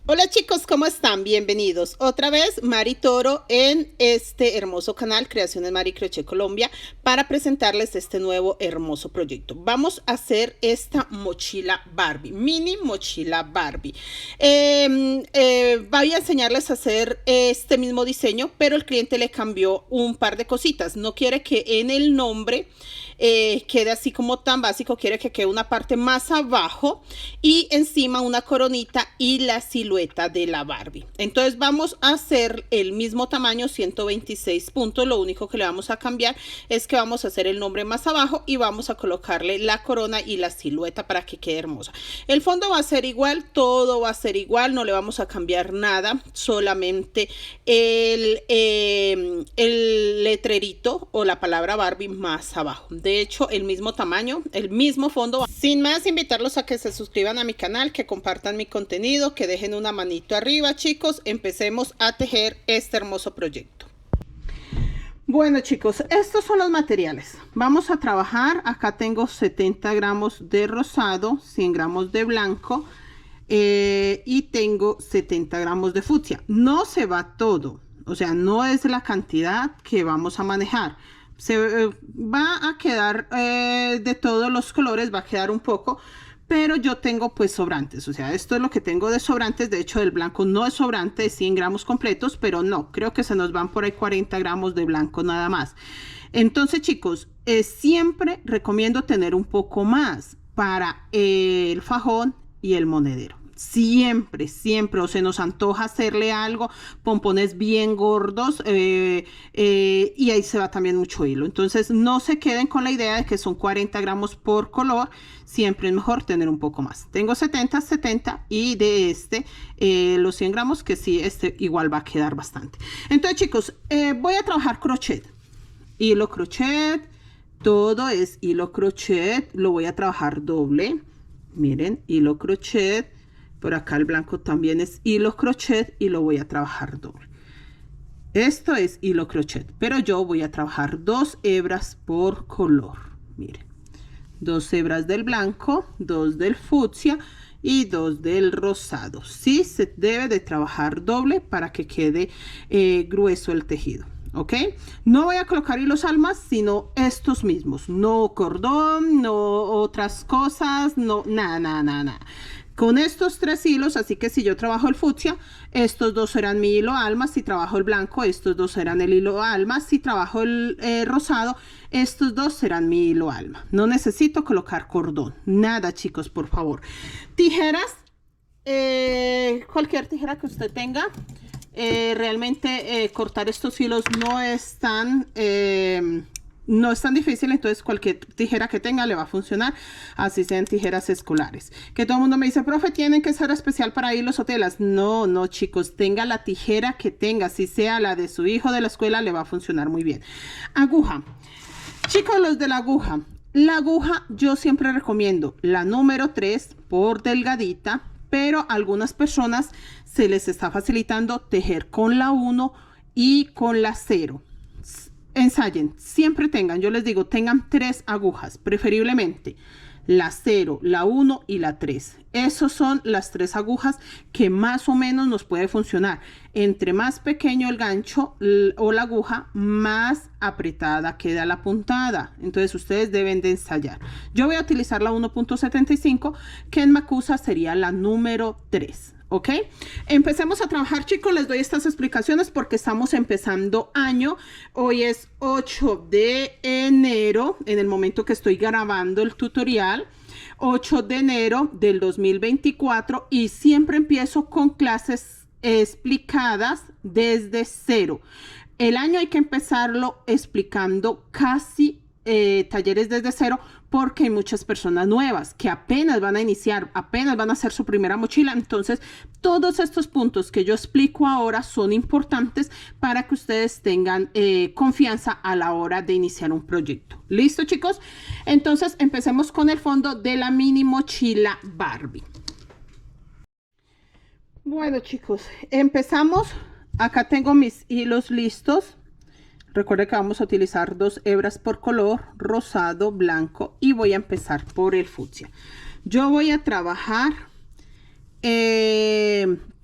Hola chicos, ¿cómo están? Bienvenidos otra vez Mari Toro en este hermoso canal Creaciones Mari Crochet Colombia para presentarles este nuevo hermoso proyecto. Vamos a hacer esta mochila Barbie, mini mochila Barbie. Voy a enseñarles a hacer este mismo diseño, pero el cliente le cambió un par de cositas. No quiere que en el nombre quede así como tan básico, quiere que quede una parte más abajo y encima una coronita y la silueta de la Barbie. Entonces vamos a hacer el mismo tamaño, 126 puntos. Lo único que le vamos a cambiar es que vamos a hacer el nombre más abajo y vamos a colocarle la corona y la silueta para que quede hermosa. El fondo va a ser igual, todo va a ser igual, no le vamos a cambiar nada, solamente el letrerito o la palabra Barbie más abajo. De hecho, el mismo tamaño, el mismo fondo. Sin más, invitarlos a que se suscriban a mi canal, que compartan mi contenido, que dejen una manito arriba, chicos. Empecemos a tejer este hermoso proyecto. Bueno chicos, estos son los materiales. Vamos a trabajar. Acá tengo 70 gramos de rosado, 100 gramos de blanco y tengo 70 gramos de fucsia. No se va todo, o sea, no es la cantidad que vamos a manejar. Se va a quedar de todos los colores, va a quedar un poco, pero yo tengo pues sobrantes, o sea, esto es lo que tengo de sobrantes. De hecho, el blanco no es sobrante, es 100 gramos completos, pero no, creo que se nos van por ahí 40 gramos de blanco nada más. Entonces chicos, siempre recomiendo tener un poco más para el fajón y el monedero. Siempre, siempre, o se nos antoja hacerle algo, pompones bien gordos y ahí se va también mucho hilo. Entonces no se queden con la idea de que son 40 gramos por color, siempre es mejor tener un poco más. Tengo 70 y de los 100 gramos que sí, igual va a quedar bastante. Entonces chicos, voy a trabajar crochet, hilo crochet, todo es hilo crochet, lo voy a trabajar doble, miren, hilo crochet. Por acá el blanco también es hilo crochet y lo voy a trabajar doble. Esto es hilo crochet, pero yo voy a trabajar 2 hebras por color. Miren, 2 hebras del blanco, 2 del fucsia y 2 del rosado. Sí, se debe de trabajar doble para que quede grueso el tejido. ¿Ok? No voy a colocar hilos almas, sino estos mismos. No cordón, no otras cosas, no, nada. Con estos 3 hilos, así que si yo trabajo el fucsia, estos 2 serán mi hilo alma. Si trabajo el blanco, estos 2 serán el hilo alma. Si trabajo el rosado, estos 2 serán mi hilo alma. No necesito colocar cordón, nada chicos, por favor. Tijeras, cualquier tijera que usted tenga. Realmente cortar estos hilos no es tan difícil, entonces cualquier tijera que tenga le va a funcionar, así sean tijeras escolares. Que todo el mundo me dice, profe, tienen que ser especial para hilos o telas. No chicos, tenga la tijera que tenga, si sea la de su hijo de la escuela, le va a funcionar muy bien. Aguja, chicos, los de la aguja yo siempre recomiendo la número 3 por delgadita, pero a algunas personas se les está facilitando tejer con la 1 y con la 0. Ensayen, siempre tengan, yo les digo, tengan 3 agujas, preferiblemente la 0, la 1 y la 3. Esas son las 3 agujas que más o menos nos puede funcionar. Entre más pequeño el gancho o la aguja, más apretada queda la puntada. Entonces ustedes deben de ensayar. Yo voy a utilizar la 1.75, que en Macusa sería la número 3. ¿Ok? Empecemos a trabajar chicos, les doy estas explicaciones porque estamos empezando año. Hoy es 8 de enero, en el momento que estoy grabando el tutorial, 8 de enero del 2024, y siempre empiezo con clases explicadas desde cero. El año hay que empezarlo explicando casi talleres desde cero, porque hay muchas personas nuevas que apenas van a iniciar, apenas van a hacer su primera mochila. Entonces todos estos puntos que yo explico ahora son importantes para que ustedes tengan confianza a la hora de iniciar un proyecto. ¿Listo chicos? Entonces empecemos con el fondo de la mini mochila Barbie. Bueno chicos, empezamos. Acá tengo mis hilos listos. Recuerden que vamos a utilizar 2 hebras por color, rosado, blanco, y voy a empezar por el fucsia. Yo voy a trabajar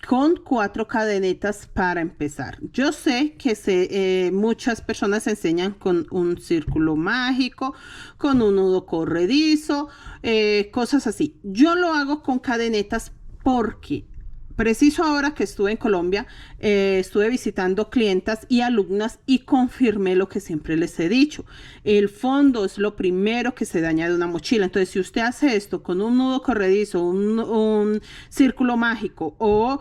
con 4 cadenetas para empezar. Yo sé que muchas personas enseñan con un círculo mágico, con un nudo corredizo, cosas así. Yo lo hago con cadenetas porque preciso ahora que estuve en Colombia, estuve visitando clientas y alumnas y confirmé lo que siempre les he dicho. El fondo es lo primero que se daña de una mochila. Entonces, si usted hace esto con un nudo corredizo, un círculo mágico o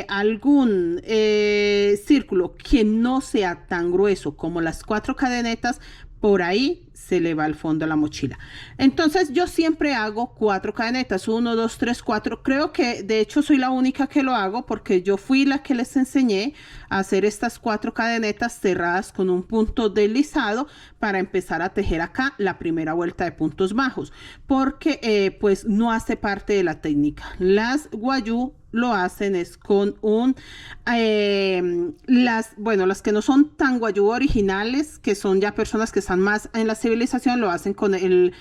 algún círculo que no sea tan grueso como las 4 cadenetas, por ahí se le va al fondo a la mochila. Entonces yo siempre hago 4 cadenetas, 1, 2, 3, 4. Creo que de hecho soy la única que lo hago porque yo fui la que les enseñé a hacer estas 4 cadenetas cerradas con un punto deslizado para empezar a tejer acá la primera vuelta de puntos bajos, porque pues no hace parte de la técnica. Las guayú lo hacen es con las que no son tan guayú originales, que son ya personas que están más en la civilización, lo hacen con el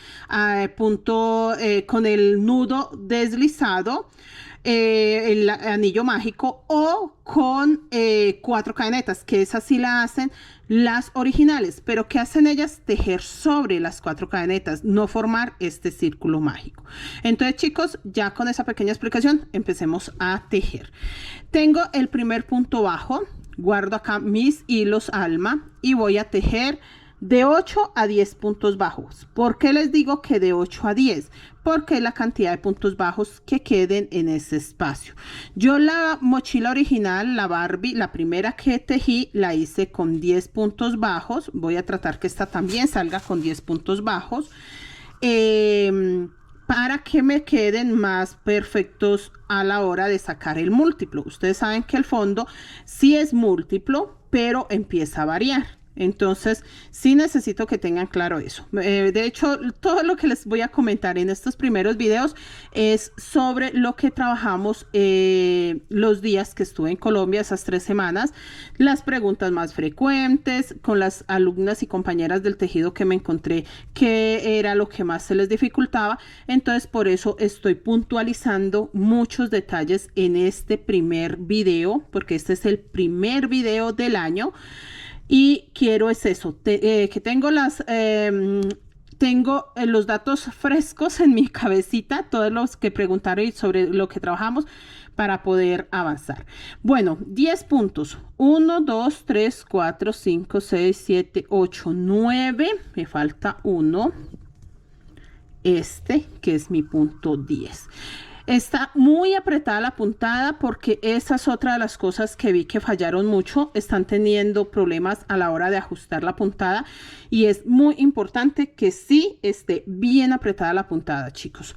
con el nudo deslizado, el anillo mágico, o con 4 cadenetas, que esas sí la hacen las originales. Pero ¿qué hacen ellas? Tejer sobre las 4 cadenetas, no formar este círculo mágico. Entonces, chicos, ya con esa pequeña explicación empecemos a tejer. Tengo el primer punto bajo, guardo acá mis hilos alma y voy a tejer de 8 a 10 puntos bajos. ¿Por qué les digo que de 8 a 10? Porque es la cantidad de puntos bajos que queden en ese espacio. Yo la mochila original, la Barbie, la primera que tejí, la hice con 10 puntos bajos. Voy a tratar que esta también salga con 10 puntos bajos. Para que me queden más perfectos a la hora de sacar el múltiplo. Ustedes saben que el fondo sí es múltiplo, pero empieza a variar. Entonces, sí necesito que tengan claro eso. De hecho, todo lo que les voy a comentar en estos primeros videos es sobre lo que trabajamos los días que estuve en Colombia, esas 3 semanas, las preguntas más frecuentes, con las alumnas y compañeras del tejido que me encontré, qué era lo que más se les dificultaba. Entonces, por eso estoy puntualizando muchos detalles en este primer video, porque este es el primer video del año. Y quiero es eso, que tengo los datos frescos en mi cabecita, todos los que preguntaron sobre lo que trabajamos para poder avanzar. Bueno, 10 puntos. 1, 2, 3, 4, 5, 6, 7, 8, 9. Me falta uno. Este, que es mi punto 10. Está muy apretada la puntada porque esa es otra de las cosas que vi que fallaron mucho. Están teniendo problemas a la hora de ajustar la puntada y es muy importante que sí esté bien apretada la puntada, chicos.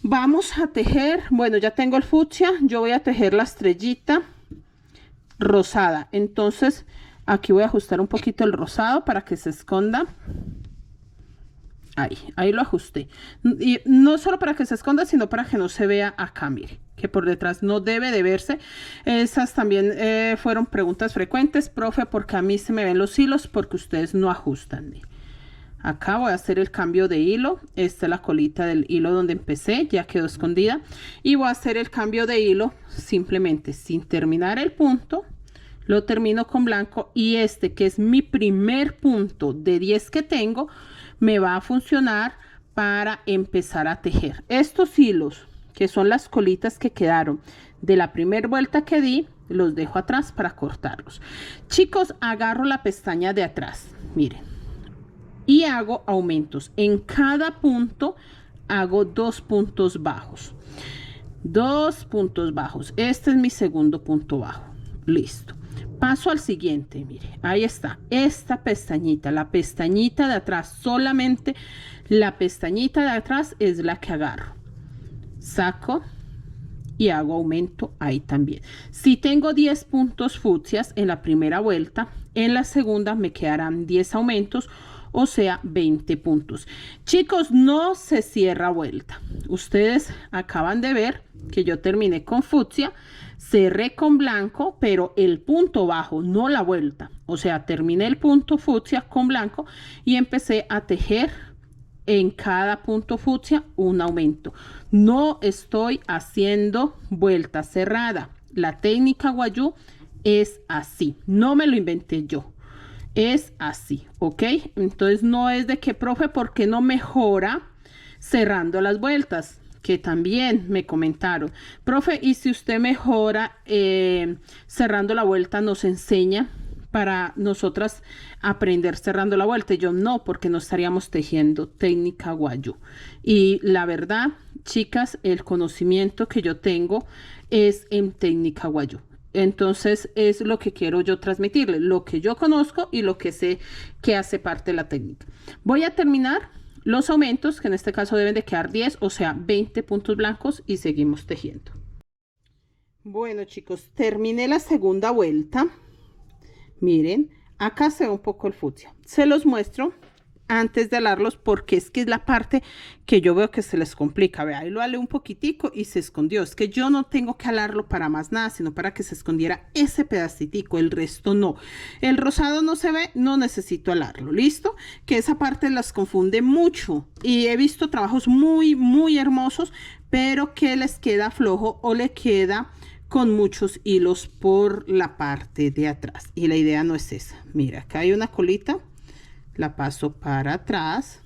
Vamos a tejer. Bueno, ya tengo el fucsia. Yo voy a tejer la estrellita rosada. Entonces aquí voy a ajustar un poquito el rosado para que se esconda. Ahí lo ajusté. Y no solo para que se esconda, sino para que no se vea acá, mire, que por detrás no debe de verse. Esas también fueron preguntas frecuentes, profe, porque a mí se me ven los hilos porque ustedes no ajustan. Mire. Acá voy a hacer el cambio de hilo. Esta es la colita del hilo donde empecé, ya quedó escondida. Y voy a hacer el cambio de hilo simplemente sin terminar el punto. Lo termino con blanco y este, que es mi primer punto de 10 que tengo, me va a funcionar para empezar a tejer. Estos hilos, que son las colitas que quedaron de la primera vuelta que di, los dejo atrás para cortarlos. Chicos, agarro la pestaña de atrás, miren, y hago aumentos. En cada punto hago 2 puntos bajos. 2 puntos bajos. Este es mi segundo punto bajo. Listo. Paso al siguiente, mire, ahí está, esta pestañita, la pestañita de atrás, solamente la pestañita de atrás es la que agarro, saco y hago aumento ahí también. Si tengo 10 puntos fucsias en la primera vuelta, en la segunda me quedarán 10 aumentos, o sea 20 puntos. Chicos, no se cierra vuelta. Ustedes acaban de ver que yo terminé con fucsia, cerré con blanco, pero el punto bajo, no la vuelta. O sea, terminé el punto fucsia con blanco y empecé a tejer en cada punto fucsia un aumento. No estoy haciendo vuelta cerrada. La técnica guayú es así, no me lo inventé yo, es así, ¿ok? Entonces no es de que, profe, ¿por qué no mejora cerrando las vueltas? Que también me comentaron, profe, y si usted mejora cerrando la vuelta, nos enseña para nosotras aprender cerrando la vuelta. Y yo no, porque no estaríamos tejiendo técnica guayú. Y la verdad, chicas, el conocimiento que yo tengo es en técnica guayú. Entonces es lo que quiero yo transmitirle, lo que yo conozco y lo que sé que hace parte de la técnica. Voy a terminar los aumentos, que en este caso deben de quedar 10, o sea, 20 puntos blancos, y seguimos tejiendo. Bueno, chicos, terminé la segunda vuelta. Miren, acá se ve un poco el fucsia. Se los muestro antes de alarlos porque es que es la parte que yo veo que se les complica. Vea, ahí lo alé un poquitico y se escondió. Es que yo no tengo que alarlo para más nada, sino para que se escondiera ese pedacitico, el resto no. El rosado no se ve, no necesito alarlo, ¿listo? Que esa parte las confunde mucho y he visto trabajos muy hermosos, pero que les queda flojo o le queda con muchos hilos por la parte de atrás. Y la idea no es esa. Mira, acá hay una colita. La paso para atrás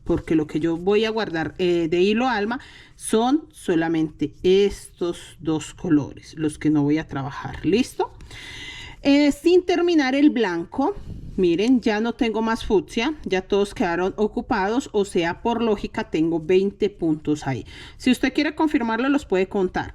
porque lo que yo voy a guardar de hilo alma son solamente estos dos colores, los que no voy a trabajar. ¿Listo? Sin terminar el blanco, miren, ya no tengo más fucsia, ya todos quedaron ocupados, o sea, por lógica tengo 20 puntos ahí. Si usted quiere confirmarlo, los puede contar.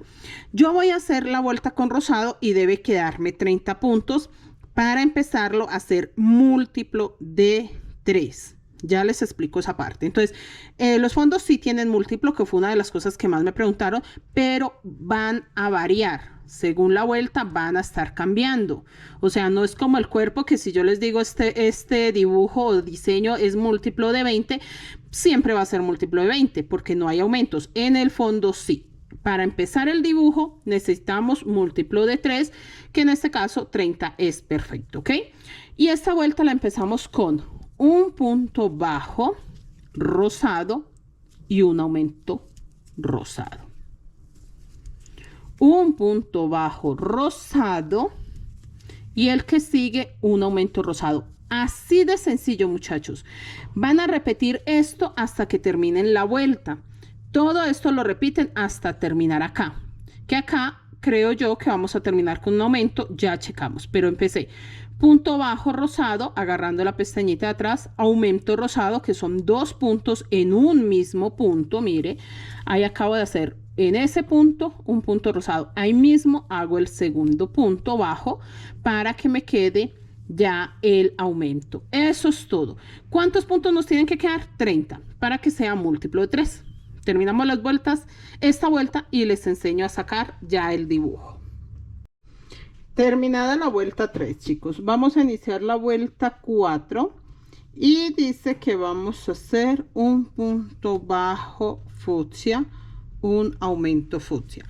Yo voy a hacer la vuelta con rosado y debe quedarme 30 puntos para empezarlo a hacer múltiplo de 3. Ya les explico esa parte. Entonces, los fondos sí tienen múltiplo, que fue una de las cosas que más me preguntaron, pero van a variar. Según la vuelta van a estar cambiando. O sea, no es como el cuerpo que si yo les digo este dibujo o diseño es múltiplo de 20, siempre va a ser múltiplo de 20 porque no hay aumentos. En el fondo sí. Para empezar el dibujo necesitamos múltiplo de 3, que en este caso 30 es perfecto, ¿ok? Y esta vuelta la empezamos con un punto bajo rosado y un aumento rosado. Un punto bajo rosado y el que sigue un aumento rosado. Así de sencillo, muchachos. Van a repetir esto hasta que terminen la vuelta. Todo esto lo repiten hasta terminar acá. Que acá creo yo que vamos a terminar con un aumento. Ya checamos, pero empecé. Punto bajo rosado, agarrando la pestañita de atrás. Aumento rosado, que son 2 puntos en un mismo punto. Mire, ahí acabo de hacer en ese punto un punto rosado. Ahí mismo hago el segundo punto bajo para que me quede ya el aumento. Eso es todo. ¿Cuántos puntos nos tienen que quedar? 30, para que sea múltiplo de 3. Terminamos las vueltas, esta vuelta, y les enseño a sacar ya el dibujo. Terminada la vuelta 3, chicos, vamos a iniciar la vuelta 4 y dice que vamos a hacer un punto bajo fucsia, un aumento fucsia.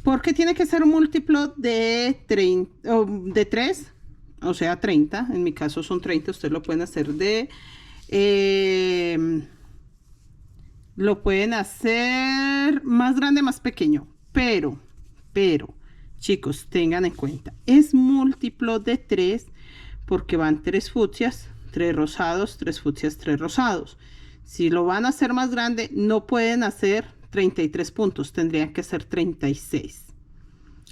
Porque tiene que ser un múltiplo de 3, o sea 30, en mi caso son 30, ustedes lo pueden hacer lo pueden hacer más grande, más pequeño, pero, chicos, tengan en cuenta, es múltiplo de 3 porque van 3 fucsias, 3 rosados, 3 fucsias, 3 rosados. Si lo van a hacer más grande, no pueden hacer 33 puntos, tendrían que ser 36.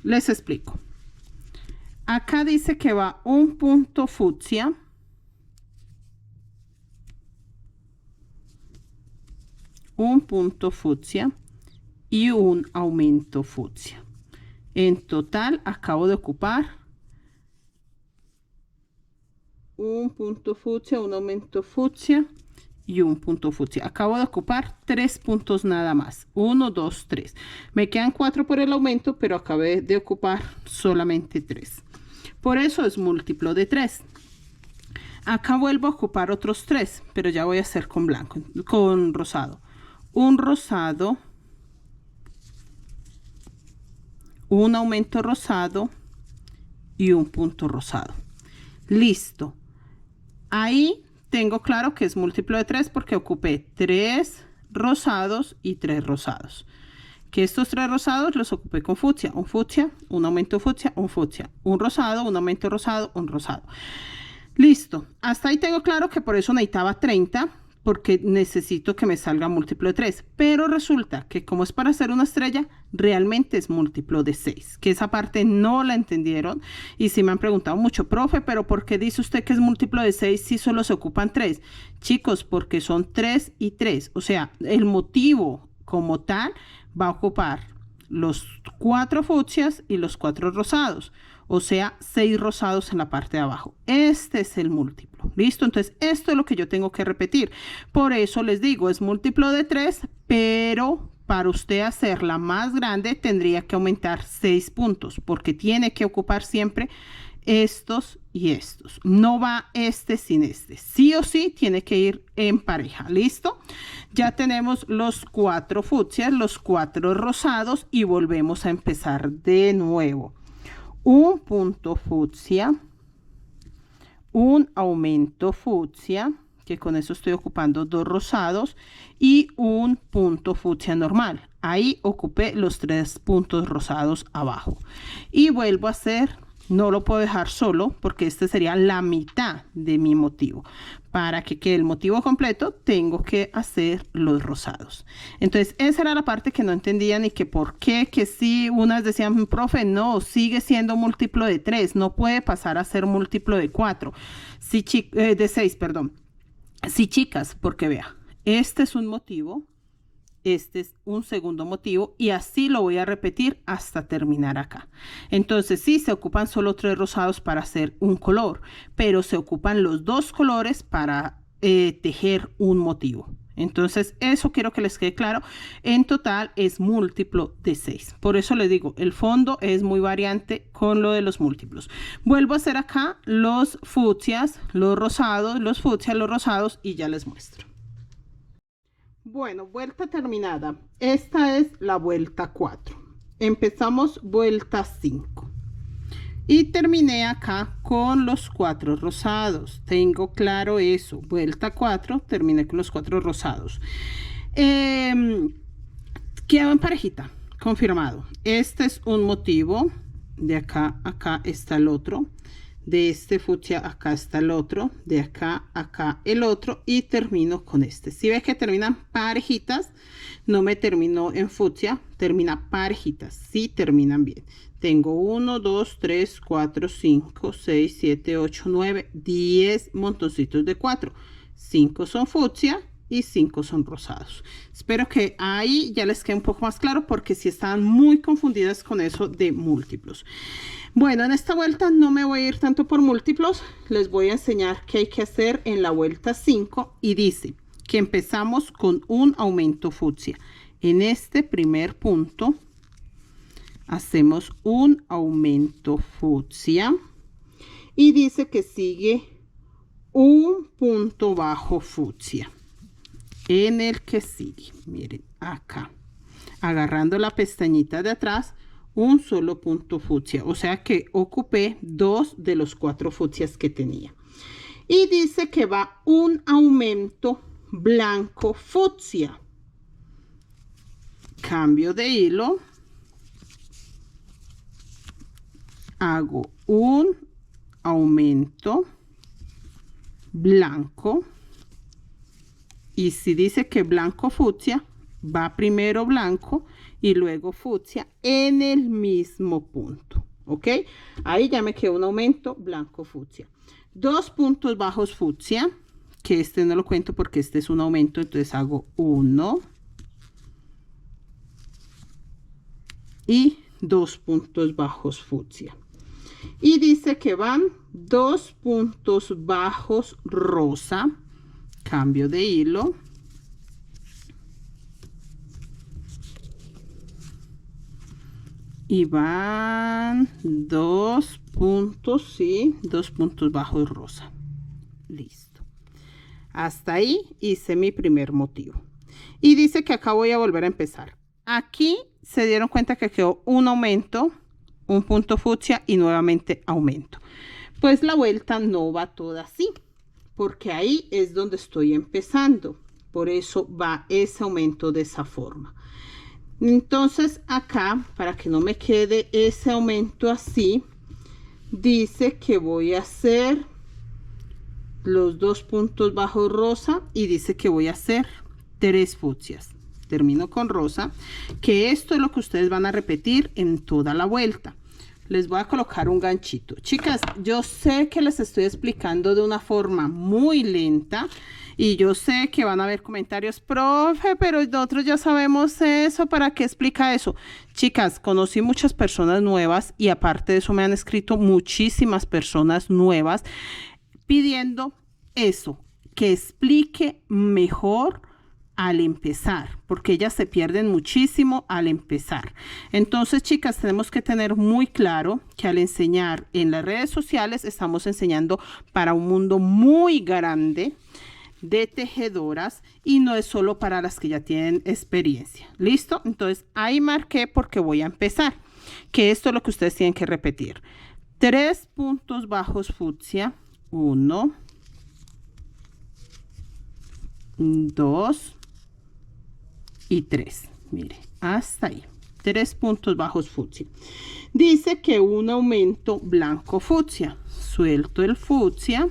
Les explico. Acá dice que va un punto fucsia, un punto fucsia y un aumento fucsia. En total acabo de ocupar un punto fucsia, un aumento fucsia y un punto fucsia. Acabo de ocupar 3 puntos nada más. 1, 2, 3. Me quedan 4 por el aumento, pero acabé de ocupar solamente 3. Por eso es múltiplo de 3. Acá vuelvo a ocupar otros 3, pero ya voy a hacer con blanco, con rosado. Un rosado, un aumento rosado y un punto rosado. Listo. Ahí tengo claro que es múltiplo de 3 porque ocupé 3 rosados y 3 rosados. que estos 3 rosados los ocupé con fucsia, un aumento fucsia, un rosado, un aumento rosado, un rosado. Listo, hasta ahí tengo claro que por eso necesitaba 30, porque necesito que me salga múltiplo de 3, pero resulta que como es para hacer una estrella, realmente es múltiplo de 6, que esa parte no la entendieron y sí me han preguntado mucho, profe, pero ¿por qué dice usted que es múltiplo de 6 si solo se ocupan 3? Chicos, porque son 3 y 3, o sea, el motivo como tal va a ocupar los 4 fucsias y los 4 rosados, o sea, 6 rosados en la parte de abajo. Este es el múltiplo, ¿listo? Entonces, esto es lo que yo tengo que repetir. Por eso les digo, es múltiplo de 3, pero para usted hacerla más grande tendría que aumentar 6 puntos, porque tiene que ocupar siempre estos y estos. No va este sin este. Sí o sí tiene que ir en pareja. ¿Listo? Ya tenemos los 4 fucsias, los 4 rosados y volvemos a empezar de nuevo. Un punto fucsia, un aumento fucsia, que con eso estoy ocupando 2 rosados, y un punto fucsia normal. Ahí ocupé los 3 puntos rosados abajo. Y vuelvo a hacer, no lo puedo dejar solo porque este sería la mitad de mi motivo. Para que quede el motivo completo, tengo que hacer los rosados. Entonces, esa era la parte que no entendían y que por qué, que sí, unas decían, profe, no, sigue siendo múltiplo de 3, no puede pasar a ser múltiplo de 4, sí, de 6, perdón. Sí, chicas, porque vea, este es un motivo, este es un segundo motivo y así lo voy a repetir hasta terminar acá. Entonces sí, se ocupan solo 3 rosados para hacer un color, pero se ocupan los 2 colores para tejer un motivo. Entonces eso quiero que les quede claro. En total es múltiplo de 6. Por eso les digo, el fondo es muy variante con lo de los múltiplos. Vuelvo a hacer acá los fucsias, los rosados, los fucsias, los rosados y ya les muestro. Bueno, vuelta terminada. Esta es la vuelta 4. Empezamos vuelta 5. Y terminé acá con los 4 rosados. Tengo claro eso. Vuelta 4, terminé con los 4 rosados. Quedó en parejita. Confirmado. Este es un motivo. De acá, acá está el otro. De este fucsia acá está el otro, de acá acá el otro y termino con este. Si ves que terminan parejitas, no me terminó en fucsia, termina parejitas, sí terminan bien. Tengo 1, 2, 3, 4, 5, 6, 7, 8, 9, 10 montoncitos de 4. 5 son fucsia y 5 son rosados. Espero que ahí ya les quede un poco más claro porque si están muy confundidas con eso de múltiplos. Bueno, en esta vuelta no me voy a ir tanto por múltiplos, les voy a enseñar qué hay que hacer en la vuelta 5 y dice que empezamos con un aumento fucsia. En este primer punto hacemos un aumento fucsia y dice que sigue un punto bajo fucsia. En el que sigue, miren acá, agarrando la pestañita de atrás, un solo punto fucsia, o sea que ocupé 2 de los 4 fucsias que tenía. Y dice que va un aumento blanco fucsia. Cambio de hilo. Hago un aumento blanco. Y si dice que blanco fucsia, va primero blanco y luego fucsia en el mismo punto, ¿ok? Ahí ya me quedó un aumento blanco fucsia. 2 puntos bajos fucsia, que este no lo cuento porque este es un aumento, entonces hago 1 y 2 puntos bajos fucsia. Y dice que van 2 puntos bajos rosa, cambio de hilo. Y van 2 puntos, sí, 2 puntos bajos rosa. Listo. Hasta ahí hice mi primer motivo. Y dice que acá voy a volver a empezar. Aquí se dieron cuenta que quedó un aumento, un punto fucsia y nuevamente aumento. Pues la vuelta no va toda así, porque ahí es donde estoy empezando. Por eso va ese aumento de esa forma. Entonces acá, para que no me quede ese aumento así, dice que voy a hacer los 2 puntos bajos rosa y dice que voy a hacer 3 fucsias. Termino con rosa, que esto es lo que ustedes van a repetir en toda la vuelta. Les voy a colocar un ganchito. Chicas, yo sé que les estoy explicando de una forma muy lenta y yo sé que van a haber comentarios, profe, pero nosotros ya sabemos eso, ¿para qué explica eso? Chicas, conocí muchas personas nuevas y aparte de eso me han escrito muchísimas personas nuevas pidiendo eso, que explique mejor al empezar, porque ellas se pierden muchísimo al empezar. Entonces, chicas, tenemos que tener muy claro que al enseñar en las redes sociales estamos enseñando para un mundo muy grande de tejedoras y no es solo para las que ya tienen experiencia. ¿Listo? Entonces, ahí marqué porque voy a empezar, que esto es lo que ustedes tienen que repetir. 3 puntos bajos fucsia, 1, 2 y 3. Mire, hasta ahí. 3 puntos bajos fucsia. Dice que un aumento blanco fucsia. Suelto el fucsia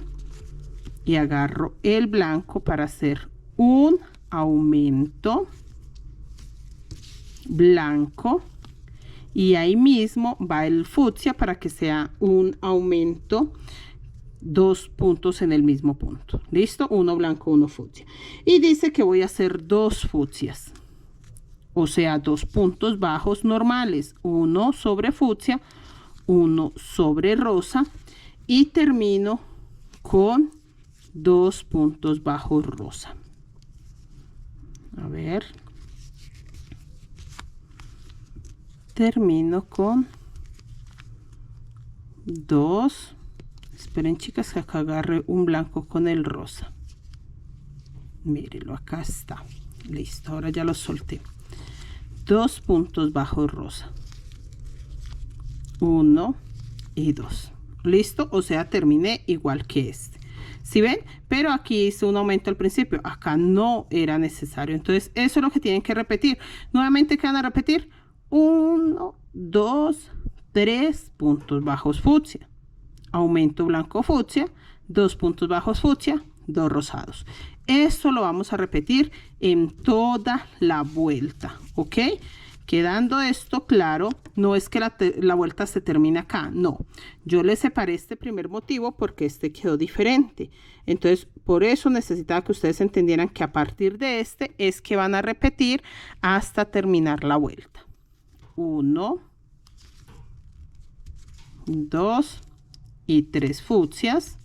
y agarro el blanco para hacer un aumento blanco. Y ahí mismo va el fucsia para que sea un aumento 2 puntos en el mismo punto. ¿Listo? Uno blanco, uno fucsia. Y dice que voy a hacer 2 fucsias. O sea, 2 puntos bajos normales, uno sobre fucsia, uno sobre rosa y termino con 2 puntos bajos rosa. A ver. Termino con 2. Esperen, chicas, que acá agarre un blanco con el rosa. Mírenlo, acá está. Listo, ahora ya lo solté. 2 puntos bajos rosa, 1 y 2. Listo, o sea, terminé igual que este. ¿Sí ven? Pero aquí hice un aumento al principio, acá no era necesario. Entonces eso es lo que tienen que repetir. Nuevamente, ¿qué van a repetir? 1, 2, 3 puntos bajos fucsia, aumento blanco fucsia, 2 puntos bajos fucsia, 2 rosados. Esto lo vamos a repetir en toda la vuelta, ¿ok? Quedando esto claro, no es que la vuelta se termine acá, no. Yo le separé este primer motivo porque este quedó diferente. Entonces, por eso necesitaba que ustedes entendieran que a partir de este es que van a repetir hasta terminar la vuelta. 1, 2 y 3 fucsias.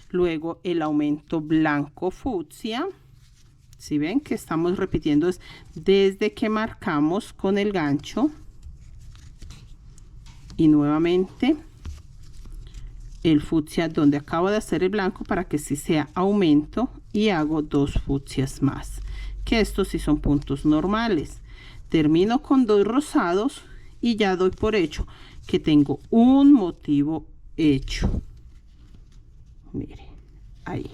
Luego el aumento blanco fucsia. Si ven que estamos repitiendo es desde que marcamos con el gancho y nuevamente el fucsia donde acabo de hacer el blanco para que sí sea aumento y hago 2 fucsias más, que estos sí son puntos normales. Termino con 2 rosados y ya doy por hecho que tengo un motivo hecho. Mire, ahí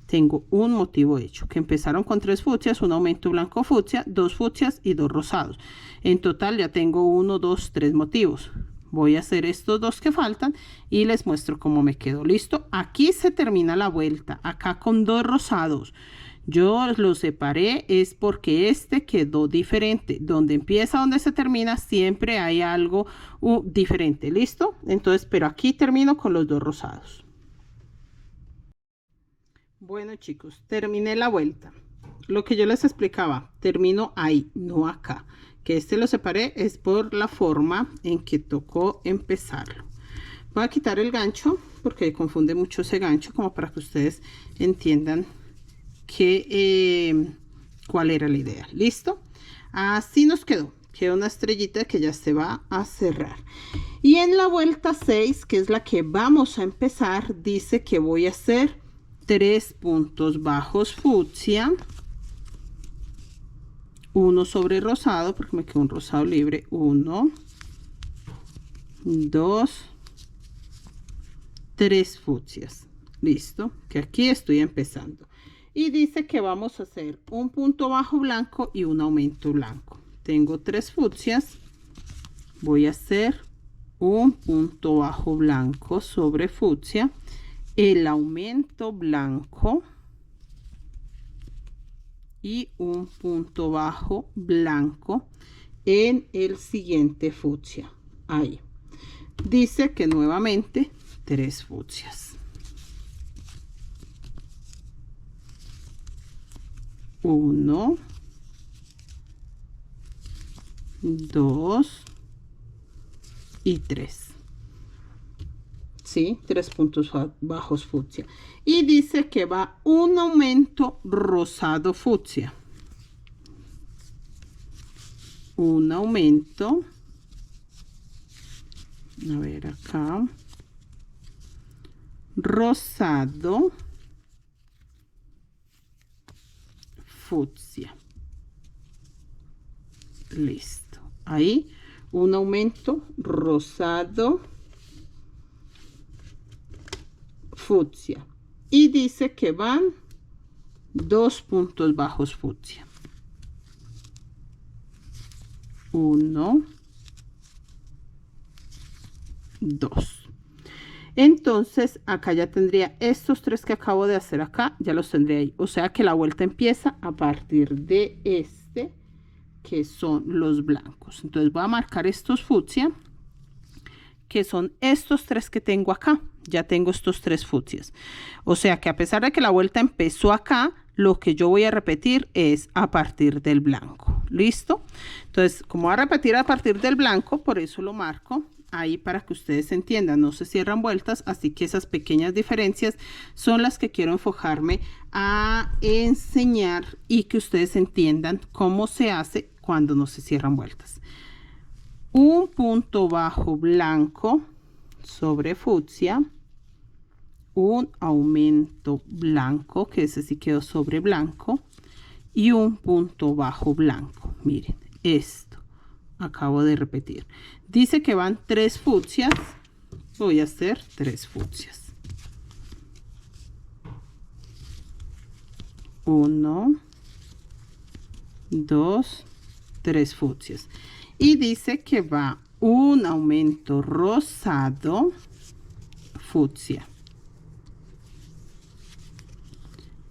tengo un motivo hecho, que empezaron con 3 fucsias, un aumento blanco fucsia, 2 fucsias y 2 rosados. En total ya tengo 1, 2, 3 motivos. Voy a hacer estos 2 que faltan y les muestro cómo me quedó. Listo, aquí se termina la vuelta, acá con 2 rosados. Yo lo separé es porque este quedó diferente. Donde empieza, donde se termina, siempre hay algo diferente. ¿Listo? Entonces, pero aquí termino con los 2 rosados. Bueno, chicos, terminé la vuelta. Lo que yo les explicaba, termino ahí, no acá. Que este lo separé es por la forma en que tocó empezarlo. Voy a quitar el gancho porque confunde mucho ese gancho, como para que ustedes entiendan cuál era la idea. ¿Listo? Así nos quedó. Queda una estrellita que ya se va a cerrar. Y en la vuelta 6, que es la que vamos a empezar, dice que voy a hacer 3 puntos bajos fucsia, 1 sobre rosado, porque me quedó un rosado libre, 1, 2, 3 fucsias. Listo, que aquí estoy empezando. Y dice que vamos a hacer un punto bajo blanco y un aumento blanco. tengo 3 fucsias, voy a hacer un punto bajo blanco sobre fucsia, el aumento blanco y un punto bajo blanco en el siguiente fucsia. Ahí dice que nuevamente 3 fucsias. 1, 2 y 3. ¿Sí? 3 puntos bajos fucsia. Y dice que va un aumento rosado fucsia. Un aumento. A ver acá. Rosado fucsia. Listo. Ahí un aumento rosado fucsia. Y dice que van 2 puntos bajos fucsia. 1, 2. Entonces acá ya tendría estos 3 que acabo de hacer acá, ya los tendría ahí. O sea que la vuelta empieza a partir de este, que son los blancos. Entonces voy a marcar estos fucsia, que son estos 3 que tengo acá. Ya tengo estos 3 fucsias. O sea que a pesar de que la vuelta empezó acá, lo que yo voy a repetir es a partir del blanco. ¿Listo? Entonces, como voy a repetir a partir del blanco, por eso lo marco ahí para que ustedes entiendan. No se cierran vueltas, así que esas pequeñas diferencias son las que quiero enfocarme a enseñar y que ustedes entiendan cómo se hace cuando no se cierran vueltas. Un punto bajo blanco sobre fucsia, un aumento blanco, que ese sí quedó sobre blanco, y un punto bajo blanco. Miren, esto acabo de repetir. Dice que van 3 fucsias, voy a hacer 3 fucsias. 1, 2, 3 fucsias. Y dice que va un aumento rosado fucsia.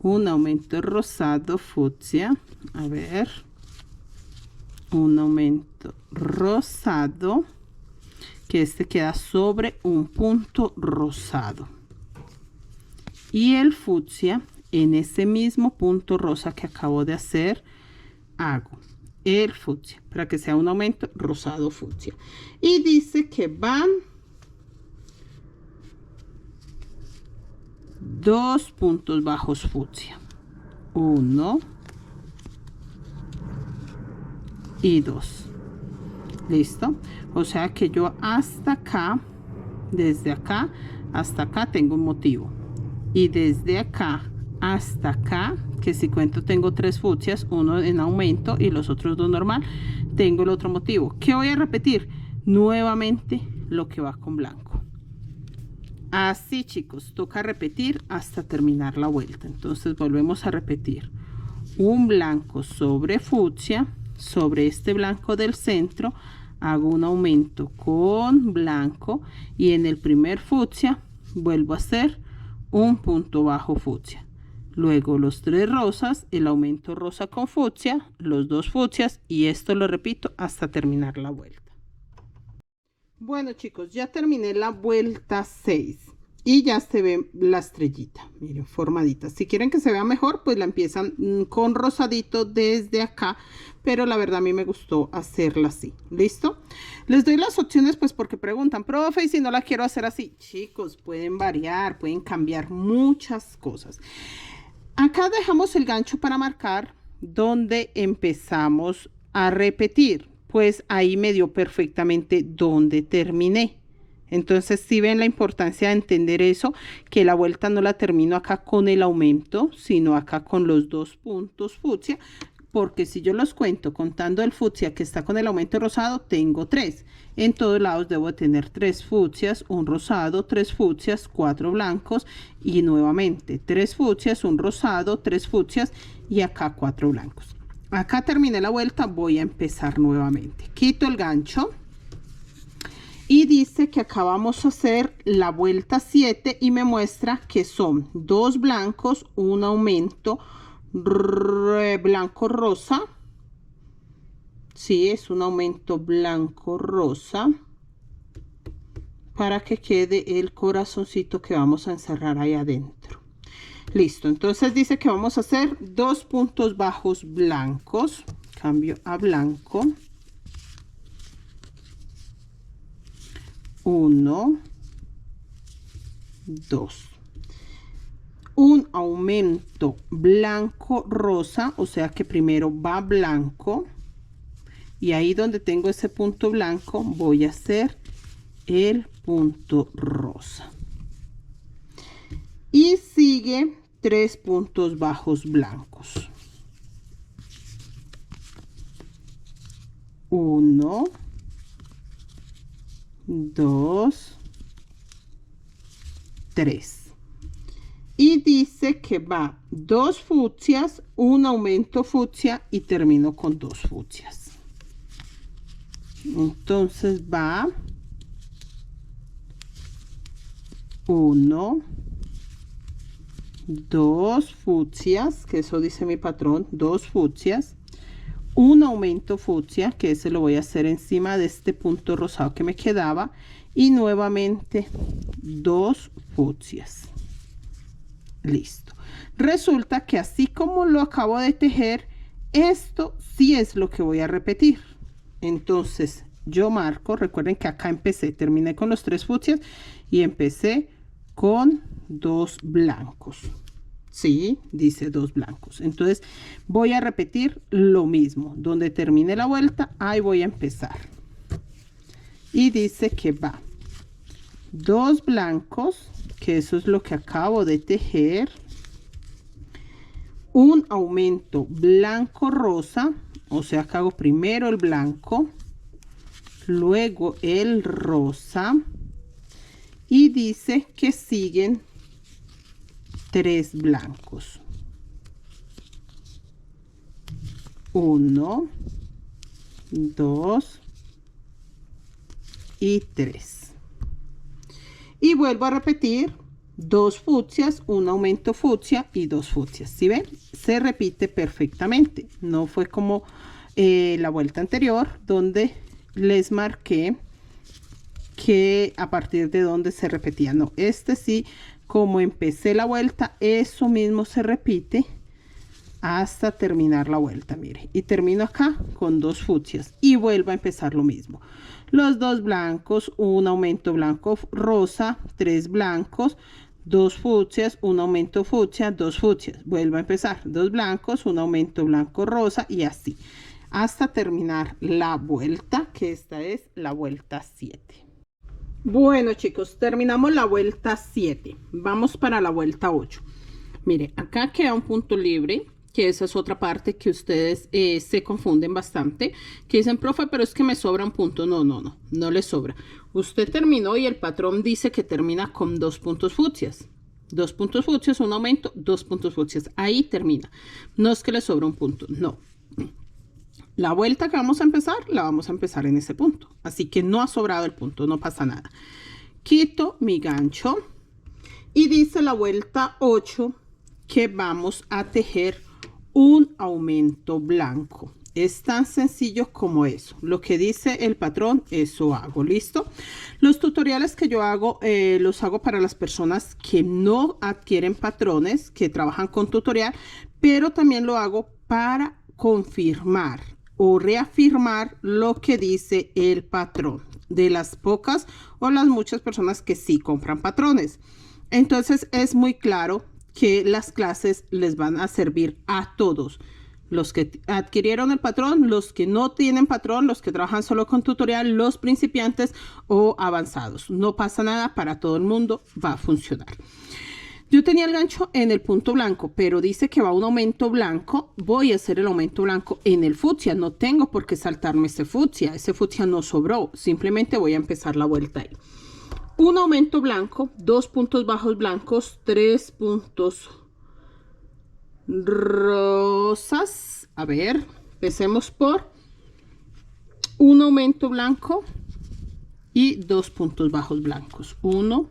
Un aumento rosado fucsia. A ver. Un aumento rosado. Que este queda sobre un punto rosado. Y el fucsia, en ese mismo punto rosa que acabo de hacer, hago el fucsia para que sea un aumento rosado fucsia. Y dice que van 2 puntos bajos fucsia. 1 y 2. Listo. O sea que yo hasta acá, desde acá hasta acá tengo un motivo. Y desde acá hasta acá, que si cuento tengo 3 fucsias, uno en aumento y los otros 2 normal, tengo el otro motivo. ¿Qué voy a repetir? Nuevamente lo que va con blanco. Así, chicos, toca repetir hasta terminar la vuelta. Entonces volvemos a repetir. Un blanco sobre fucsia, sobre este blanco del centro, hago un aumento con blanco y en el primer fucsia vuelvo a hacer un punto bajo fucsia. Luego los 3 rosas, el aumento rosa con fucsia, los 2 fucsias y esto lo repito hasta terminar la vuelta. Bueno, chicos, ya terminé la vuelta 6 y ya se ve la estrellita, miren, formadita. Si quieren que se vea mejor, pues la empiezan con rosadito desde acá, pero la verdad a mí me gustó hacerla así. ¿Listo? Les doy las opciones pues porque preguntan, profe, y si no la quiero hacer así. Chicos, pueden variar, pueden cambiar muchas cosas. Acá dejamos el gancho para marcar donde empezamos a repetir. Pues ahí me dio perfectamente donde terminé. Entonces si ven la importancia de entender eso, que la vuelta no la termino acá con el aumento, sino acá con los 2 puntos fucsia, porque si yo los cuento contando el fucsia que está con el aumento rosado, tengo 3. En todos lados debo tener 3 fucsias, un rosado, 3 fucsias, 4 blancos y nuevamente 3 fucsias, un rosado, 3 fucsias y acá 4 blancos. Acá terminé la vuelta, voy a empezar nuevamente. Quito el gancho. Y dice que acá vamos a hacer la vuelta 7 y me muestra que son 2 blancos, un aumento blanco rosa. Sí, es un aumento blanco rosa para que quede el corazoncito que vamos a encerrar ahí adentro. Listo, entonces dice que vamos a hacer 2 puntos bajos blancos. Cambio a blanco. 1, 2, un aumento blanco rosa, o sea que primero va blanco y ahí donde tengo ese punto blanco voy a hacer el punto rosa y sigue 3 puntos bajos blancos. 1, 2, 3 y dice que va 2 fucsias, un aumento fucsia y termino con 2 fucsias. Entonces va 1, 2 fucsias, que eso dice mi patrón, 2 fucsias, un aumento fucsia, que ese lo voy a hacer encima de este punto rosado que me quedaba, y nuevamente 2 fucsias. Listo. Resulta que así como lo acabo de tejer, esto sí es lo que voy a repetir. Entonces yo marco, recuerden que acá terminé con los 3 fucsias y empecé con 2 blancos. Sí, dice 2 blancos. Entonces voy a repetir lo mismo. Donde termine la vuelta, ahí voy a empezar. Y dice que va 2 blancos, que eso es lo que acabo de tejer. Un aumento blanco rosa, o sea que hago primero el blanco, luego el rosa. Y dice que siguen 3 blancos. 1, 2 y 3. Y vuelvo a repetir 2 fucsias, un aumento fucsia y 2 fucsias. ¿Sí ven? Se repite perfectamente. No fue como la vuelta anterior donde les marqué que a partir de donde se repetía. No, este sí, como empecé la vuelta, eso mismo se repite hasta terminar la vuelta. Mire, y termino acá con 2 fucsias y vuelvo a empezar lo mismo. Los 2 blancos, un aumento blanco rosa, 3 blancos, 2 fucsias, un aumento fucsia, 2 fucsias. Vuelvo a empezar, 2 blancos, un aumento blanco rosa y así hasta terminar la vuelta, que esta es la vuelta 7. Bueno, chicos, terminamos la vuelta 7. Vamos para la vuelta 8. Mire, acá queda un punto libre, que esa es otra parte que ustedes se confunden bastante, que dicen, profe, pero es que me sobra un punto. No le sobra. Usted terminó y el patrón dice que termina con 2 puntos fucsias. 2 puntos fucsias, un aumento, 2 puntos fucsias. Ahí termina. No es que le sobra un punto, no. La vuelta que vamos a empezar, la vamos a empezar en ese punto. Así que no ha sobrado el punto, no pasa nada. Quito mi gancho y dice la vuelta 8 que vamos a tejer un aumento blanco. Es tan sencillo como eso. Lo que dice el patrón, eso hago. ¿Listo? Los tutoriales que yo hago, los hago para las personas que no adquieren patrones, que trabajan con tutorial, pero también lo hago para confirmar o reafirmar lo que dice el patrón de las pocas o las muchas personas que sí compran patrones. Entonces es muy claro que las clases les van a servir a todos, los que adquirieron el patrón, los que no tienen patrón, los que trabajan solo con tutorial, los principiantes o avanzados. No pasa nada, para todo el mundo va a funcionar. Yo tenía el gancho en el punto blanco, pero dice que va un aumento blanco. Voy a hacer el aumento blanco en el fucsia. No tengo por qué saltarme ese fucsia. Ese fucsia no sobró. Simplemente voy a empezar la vuelta ahí. Un aumento blanco, 2 puntos bajos blancos, 3 puntos rosas, A ver, empecemos por un aumento blanco y 2 puntos bajos blancos, 1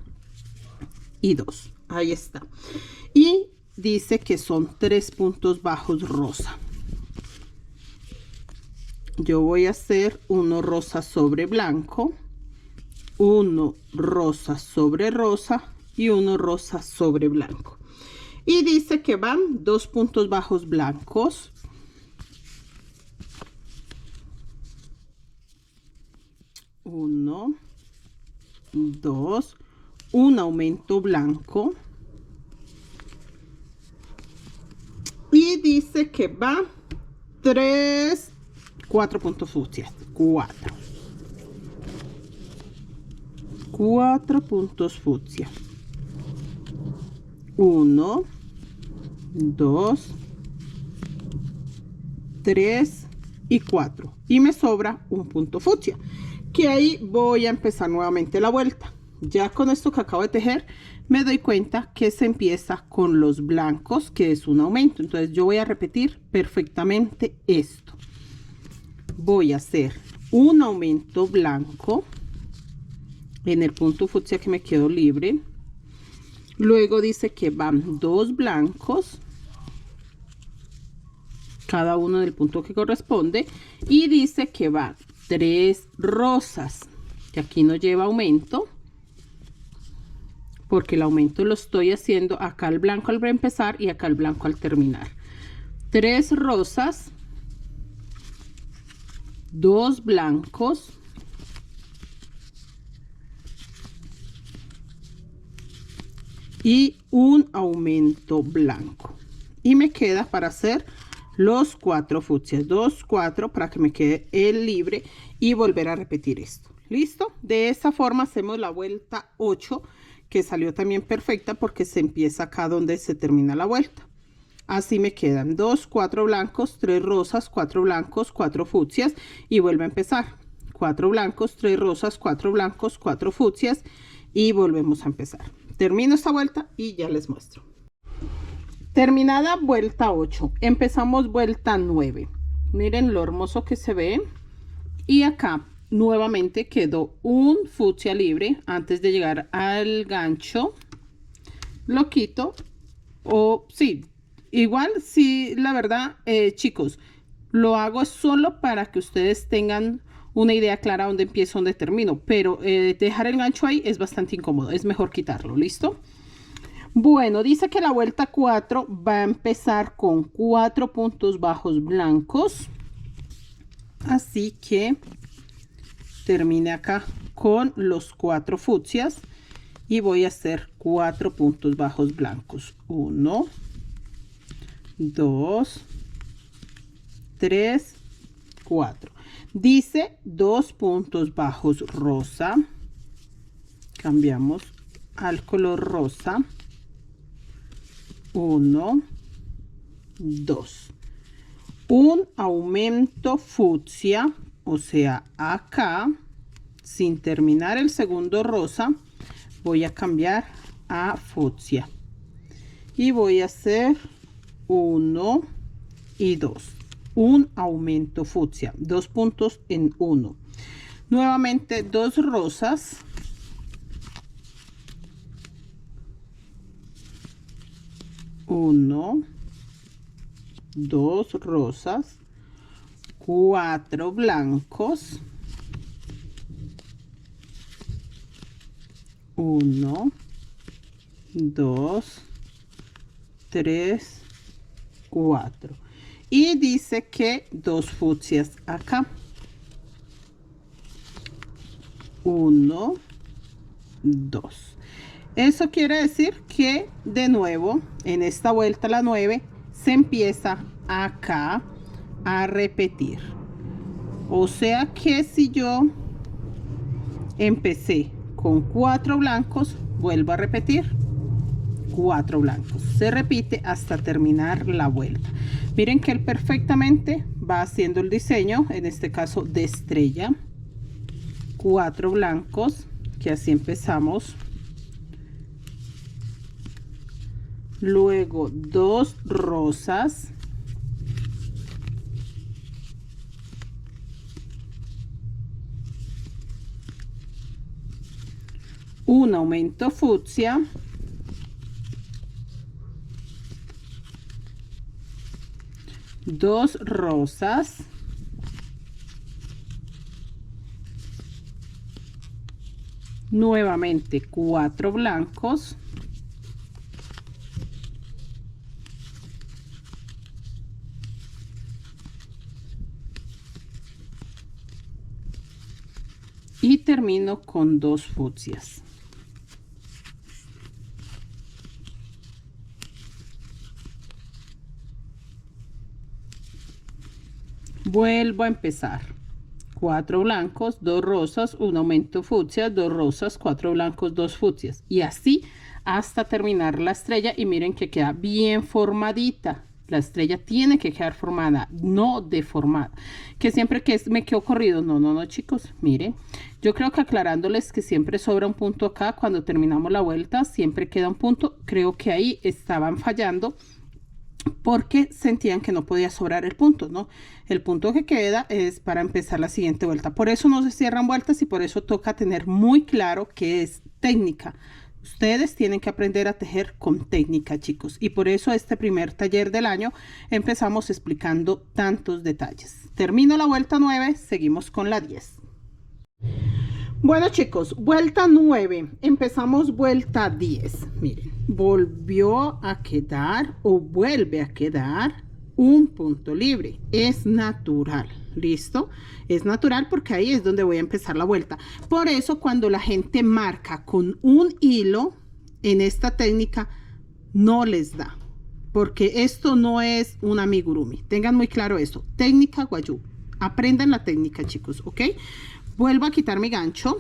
y 2, ahí está. Y dice que son 3 puntos bajos rosa. Yo voy a hacer uno rosa sobre blanco, uno rosa sobre rosa y uno rosa sobre blanco. Y dice que van 2 puntos bajos blancos, 1, 2, un aumento blanco y dice que va 4 puntos fucsia, 4 puntos fucsia, 1, 2, 3 y 4 y me sobra un punto fucsia, que ahí voy a empezar nuevamente la vuelta. Ya con esto que acabo de tejer me doy cuenta que se empieza con los blancos, que es un aumento. Entonces yo voy a repetir perfectamente esto. Voy a hacer un aumento blanco en el punto fucsia que me quedó libre. Luego dice que van 2 blancos, cada uno del punto que corresponde, y dice que van 3 rosas, que aquí no lleva aumento porque el aumento lo estoy haciendo acá el blanco al empezar y acá el blanco al terminar. 3 rosas, 2 blancos, y un aumento blanco, y me queda para hacer los 4 fucsias, 2, 4, para que me quede el libre y volver a repetir esto. Listo, de esta forma hacemos la vuelta 8, que salió también perfecta porque se empieza acá donde se termina la vuelta. Así me quedan 2, 4 blancos, 3 rosas, 4 blancos, 4 fucsias y vuelve a empezar. 4 blancos, 3 rosas, 4 blancos, 4 fucsias y volvemos a empezar. Termino esta vuelta y ya les muestro. Terminada vuelta 8, empezamos vuelta 9. Miren lo hermoso que se ve. Y acá nuevamente quedó un fucsia libre antes de llegar al gancho. Lo quito, o sí, igual sí, la verdad, chicos, lo hago solo para que ustedes tengan una idea clara dónde empiezo, dónde termino, pero dejar el gancho ahí es bastante incómodo, es mejor quitarlo. ¿Listo? Bueno, dice que la vuelta 4 va a empezar con 4 puntos bajos blancos, así que termine acá con los 4 fucsias y voy a hacer 4 puntos bajos blancos. 1, 2, 3, 4. Dice 2 puntos bajos rosa, cambiamos al color rosa. 1, 2, un aumento fucsia, o sea, acá, sin terminar el segundo rosa, voy a cambiar a fucsia y voy a hacer 1 y 2, un aumento fucsia, 2 puntos en 1. Nuevamente 2 rosas, 1, 2 rosas, 4 blancos, 1, 2, 3, 4 y dice que 2 fucsias acá. 1, 2. Eso quiere decir que de nuevo en esta vuelta la 9 se empieza acá a repetir. O sea que si yo empecé con 4 blancos, vuelvo a repetir 4 blancos. Se repite hasta terminar la vuelta. Miren que él perfectamente va haciendo el diseño, en este caso de estrella. 4 blancos, que así empezamos. Luego 2 rosas, un aumento fucsia, dos rosas, nuevamente 4 blancos, y termino con 2 fucsias. Vuelvo a empezar. 4 blancos, 2 rosas, un aumento fucsia, 2 rosas, 4 blancos, 2 fucsias. Y así hasta terminar la estrella. Y miren que queda bien formadita. La estrella tiene que quedar formada, no deformada. Que siempre que me quedo corrido. No, chicos. Miren. Yo creo que aclarándoles que siempre sobra un punto acá. Cuando terminamos la vuelta, siempre queda un punto. Creo que ahí estaban fallando, porque sentían que no podía sobrar el punto, ¿no? El punto que queda es para empezar la siguiente vuelta. Por eso no se cierran vueltas y por eso toca tener muy claro que es técnica. Ustedes tienen que aprender a tejer con técnica, chicos. Y por eso este primer taller del año empezamos explicando tantos detalles. Termino la vuelta 9, seguimos con la 10. Bueno, chicos, vuelta 9, empezamos vuelta 10. Miren, volvió a quedar o vuelve a quedar un punto libre. Es natural, ¿listo? Es natural porque ahí es donde voy a empezar la vuelta. Por eso cuando la gente marca con un hilo en esta técnica, no les da. Porque esto no es un amigurumi. Tengan muy claro eso. Técnica guayú. Aprendan la técnica, chicos, ¿ok? Vuelvo a quitar mi gancho,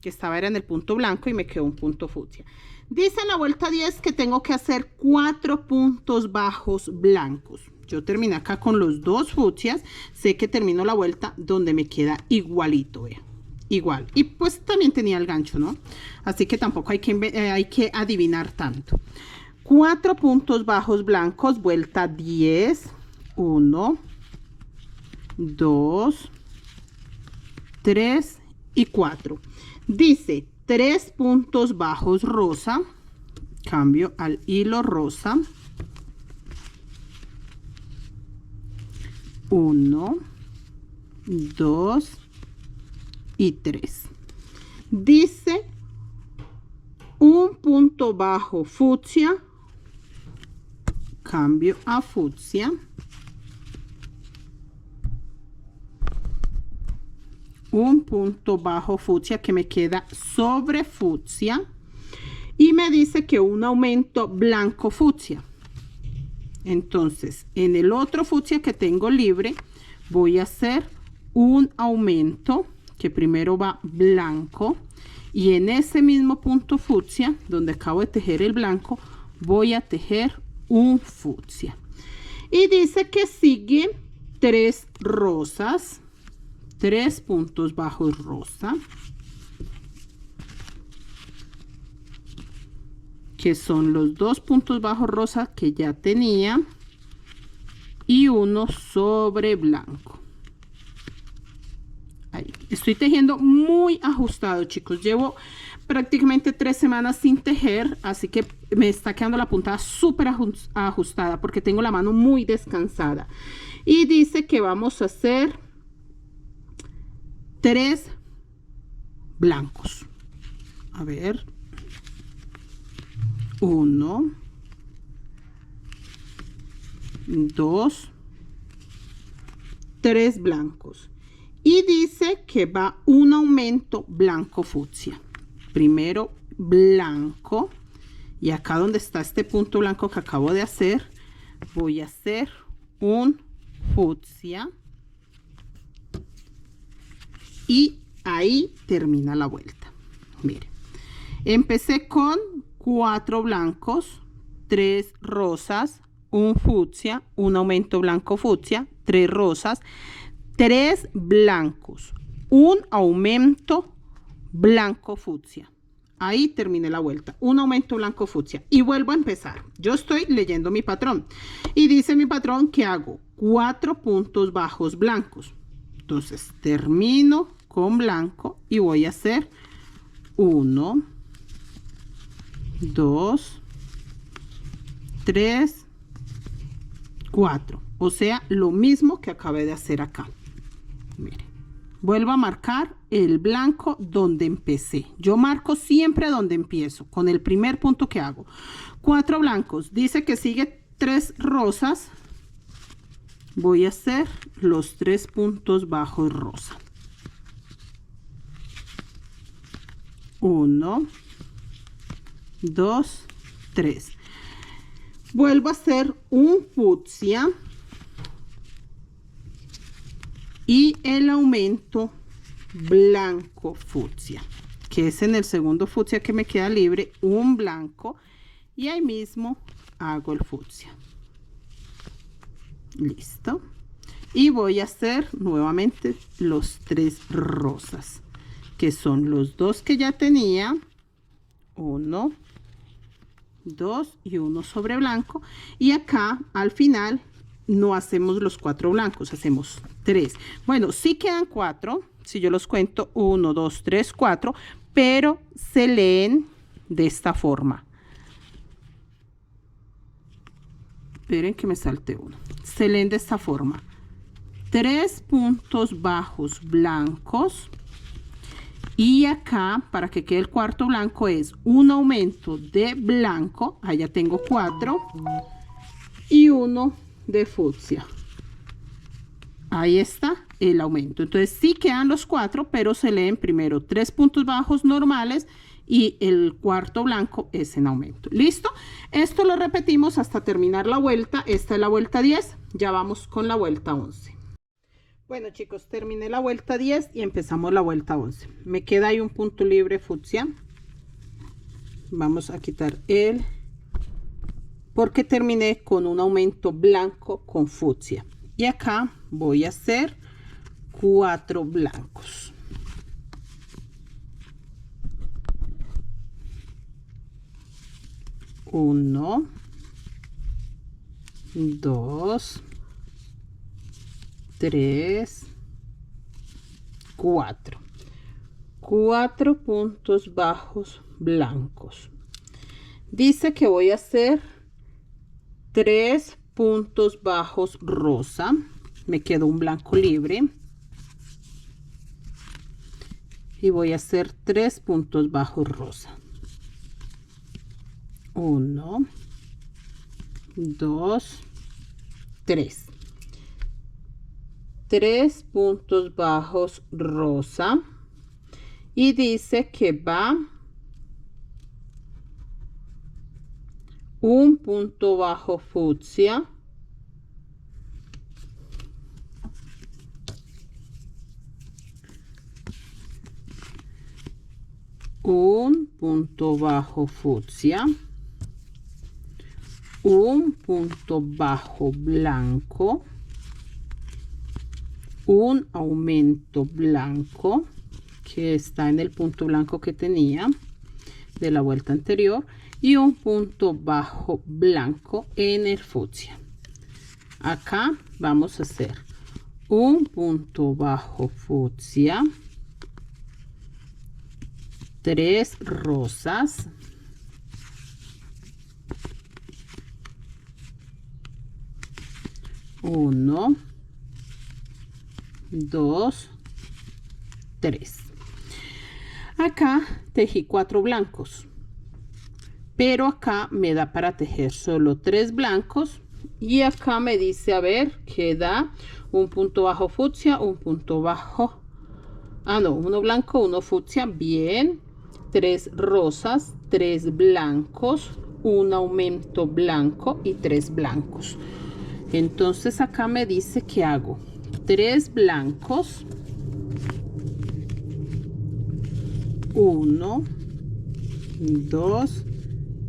que estaba era en el punto blanco y me quedó un punto fucsia. Dice en la vuelta 10 que tengo que hacer 4 puntos bajos blancos. Yo terminé acá con los 2 fucsias. Sé que termino la vuelta donde me queda igualito, vean. Igual. Y pues también tenía el gancho, ¿no? Así que tampoco hay que adivinar tanto. 4 puntos bajos blancos, vuelta 10. 1, 2, 3 y 4. Dice 3 puntos bajos rosa. Cambio al hilo rosa. 1, 2 y 3. Dice un punto bajo fucsia. Cambio a fucsia. Un punto bajo fucsia que me queda sobre fucsia y me dice que un aumento blanco fucsia. Entonces en el otro fucsia que tengo libre voy a hacer un aumento que primero va blanco y en ese mismo punto fucsia donde acabo de tejer el blanco voy a tejer un fucsia y dice que sigue 3 rosas, 3 puntos bajos rosa, que son los 2 puntos bajos rosa que ya tenía y uno sobre blanco. Ahí. Estoy tejiendo muy ajustado, chicos. Llevo prácticamente 3 semanas sin tejer, así que me está quedando la puntada súper ajustada porque tengo la mano muy descansada. Y dice que vamos a hacer 3 blancos. A ver. 1, 2, 3 blancos. Y dice que va un aumento blanco fucsia. Primero blanco. Y acá donde está este punto blanco que acabo de hacer, voy a hacer un fucsia. Y ahí termina la vuelta. Miren, empecé con 4 blancos, 3 rosas, un fucsia, un aumento blanco fucsia, 3 rosas, 3 blancos, un aumento blanco fucsia. Ahí terminé la vuelta, un aumento blanco fucsia y vuelvo a empezar. Yo estoy leyendo mi patrón y dice mi patrón que hago 4 puntos bajos blancos. Entonces termino con blanco y voy a hacer 1, 2, 3, 4. O sea, lo mismo que acabé de hacer acá. Miren, vuelvo a marcar el blanco donde empecé. Yo marco siempre donde empiezo, con el primer punto que hago. 4 blancos. Dice que sigue 3 rosas. Voy a hacer los 3 puntos bajos rosa. 1, 2, 3. Vuelvo a hacer un fucsia y el aumento blanco fucsia, que es en el segundo fucsia que me queda libre, un blanco, y ahí mismo hago el fucsia. Listo. Y voy a hacer nuevamente los 3 rosas, que son los 2 que ya tenía, 1, 2 y 1 sobre blanco, y acá al final no hacemos los 4 blancos, hacemos 3. Bueno, sí quedan 4, si yo los cuento, 1, 2, 3, 4, pero se leen de esta forma. Esperen que me salte uno. Se leen de esta forma: 3 puntos bajos blancos, y acá para que quede el cuarto blanco es un aumento de blanco, allá tengo 4, y 1 de fucsia. Ahí está el aumento. Entonces sí quedan los 4, pero se leen primero 3 puntos bajos normales y el cuarto blanco es en aumento. ¿Listo? Esto lo repetimos hasta terminar la vuelta. Esta es la vuelta 10, ya vamos con la vuelta 11. Bueno, chicos, terminé la vuelta 10 y empezamos la vuelta 11. Me queda ahí un punto libre fucsia. Vamos a quitar el, porque terminé con un aumento blanco con fucsia. Y acá voy a hacer 4 blancos. 1, 2, 3, 4. 4 puntos bajos blancos. Dice que voy a hacer 3 puntos bajos rosa. Me quedó un blanco libre. Y voy a hacer 3 puntos bajos rosa. 1, 2, 3. 3 puntos bajos rosa. Y dice que va un punto bajo fucsia, un punto bajo fucsia, un punto bajo blanco, un aumento blanco que está en el punto blanco que tenía de la vuelta anterior, y un punto bajo blanco en el fucsia. Acá vamos a hacer un punto bajo fucsia, 3 rosas, 1, 2, 3. Acá tejí 4 blancos, pero acá me da para tejer solo 3 blancos, y acá me dice, a ver, que da un punto bajo fucsia, un punto bajo, uno blanco, uno fucsia, bien, 3 rosas, 3 blancos, un aumento blanco y 3 blancos. Entonces acá me dice que hago 3 blancos, 1, 2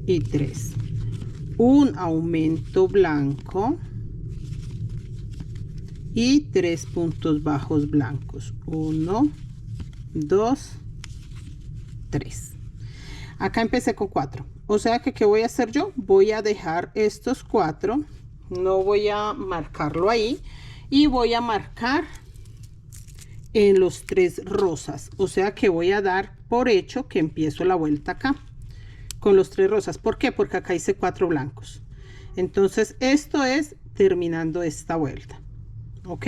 y 3, un aumento blanco y 3 puntos bajos blancos, 1, 2, 3. Acá empecé con 4, o sea que ¿qué voy a hacer yo? Voy a dejar estos 4, no voy a marcarlo ahí, y voy a marcar en los 3 rosas, o sea que voy a dar por hecho que empiezo la vuelta acá con los 3 rosas. ¿Por qué? Porque acá hice 4 blancos. Entonces esto es terminando esta vuelta, ¿ok?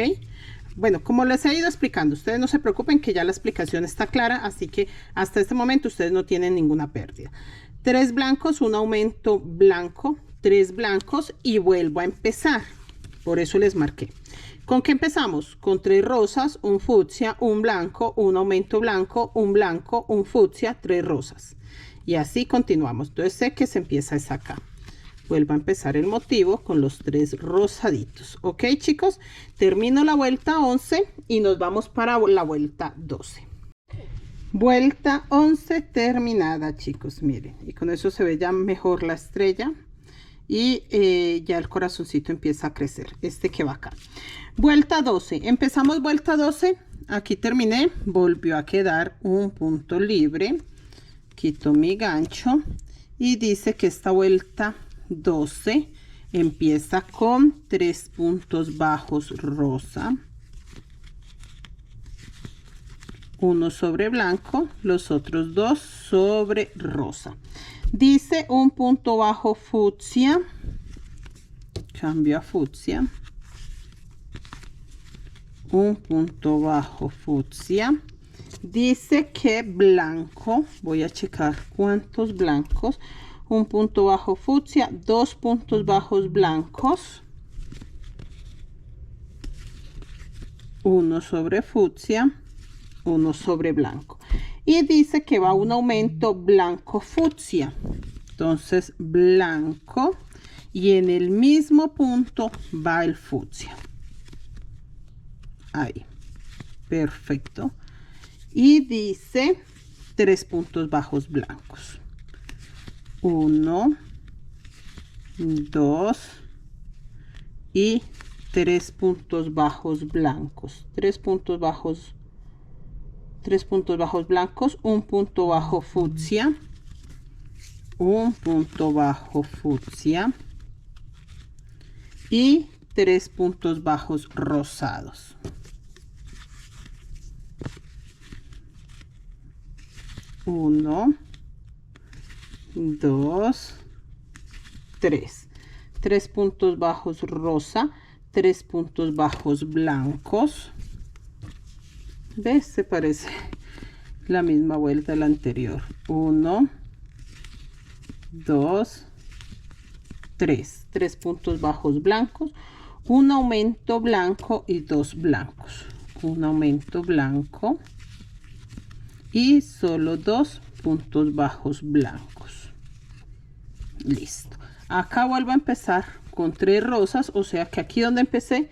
Bueno, como les he ido explicando, ustedes no se preocupen que ya la explicación está clara, así que hasta este momento ustedes no tienen ninguna pérdida. 3 blancos, un aumento blanco, 3 blancos y vuelvo a empezar. Por eso les marqué. ¿Con qué empezamos? Con 3 rosas, un fucsia, un blanco, un aumento blanco, un blanco, un fucsia, 3 rosas. Y así continuamos. Entonces sé que se empieza es acá. Vuelvo a empezar el motivo con los 3 rosaditos. Ok, chicos, termino la vuelta 11 y nos vamos para la vuelta 12. Vuelta 11 terminada, chicos, miren, y con eso se ve ya mejor la estrella y ya el corazoncito empieza a crecer, este que va acá. Vuelta 12, empezamos vuelta 12, aquí terminé, volvió a quedar un punto libre, quito mi gancho y dice que esta vuelta 12 empieza con 3 puntos bajos rosa, uno sobre blanco, los otros 2 sobre rosa. Dice un punto bajo fucsia, cambio a fucsia, un punto bajo fucsia. Dice que blanco, voy a checar cuántos blancos. Un punto bajo fucsia, 2 puntos bajos blancos, uno sobre fucsia, uno sobre blanco, y dice que va un aumento blanco fucsia. Entonces blanco y en el mismo punto va el fucsia, ahí, perfecto, y dice 3 puntos bajos blancos, 1, 2 y 3 puntos bajos blancos, 3 puntos bajos blancos, un punto bajo fucsia, un punto bajo fucsia y 3 puntos bajos rosados. Uno, 2, 3. 3 puntos bajos rosa, 3 puntos bajos blancos. ¿Ves? Se parece la misma vuelta a la anterior. 1, 2, 3. 3 puntos bajos blancos, un aumento blanco y 2 blancos. Un aumento blanco y solo 2 puntos bajos blancos. Listo. Acá vuelvo a empezar con 3 rosas, o sea que aquí donde empecé,